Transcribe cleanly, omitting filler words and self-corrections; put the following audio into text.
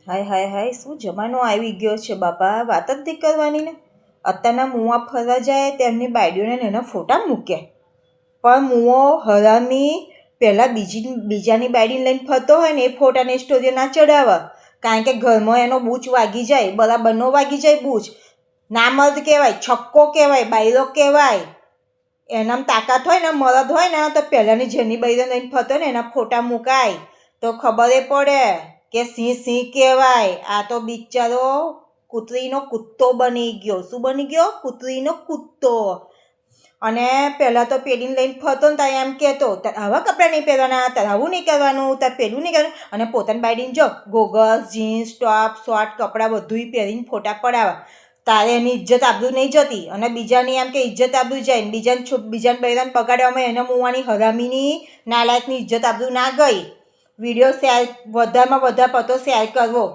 હાય હાય હાય, શું જમાનો આવી ગયો છે બાપા, વાત જ નહીં કરવાની ને. અત્યારના મુવા ફરવા જાય તેમની બાયડીઓને એના ફોટા મૂક્યા, પણ મુવો હરામી પહેલાં બીજાની બાયડીને લઈને ફરતો હોય ને એ ફોટાને સ્ટોરીઓ ના ચડાવે, કારણ કે ઘરમાં એનો બૂચ વાગી જાય, બરાબરનો વાગી જાય બૂચ. ના મર્દ કહેવાય, છક્કો કહેવાય, બાયરો કહેવાય. એનામ તાકાત હોય ને, મરદ હોય ને તો પહેલાંની જેની બાયરીને લઈને ફરતો ને એના ફોટા મુકાય તો ખબર પડે કે સિંહ કહેવાય. આ તો બિચારો કૂતરીનો કૂત્તો બની ગયો. શું બની ગયો? કૂતરીનો કૂત્તો. અને પહેલાં તો પેલીને લઈને ફરતો ને ત્યાં એમ કહેતો, આવા કપડાં નહીં પહેરવાના, તારે આવું નહીં કરવાનું, તારે પેલું નહીં કરવાનું. અને પોતાની બાયડીને જો ગોગલ્સ, જીન્સ, ટોપ, શોર્ટ કપડાં બધુંય પહેરીને ફોટા પડાવે. તારે એની ઇજ્જત આબરૂ નહીં જતી, અને બીજાની એમ કે ઇજ્જત આબરૂ જાય ને બીજાને બૈરાને બગાડવામાં એને મુવાની હરામીની નાલાયકની ઇજ્જત આબરૂ ના ગઈ. વિડીયો શેર વધારેમાં વધારે પતો શેર કરવો.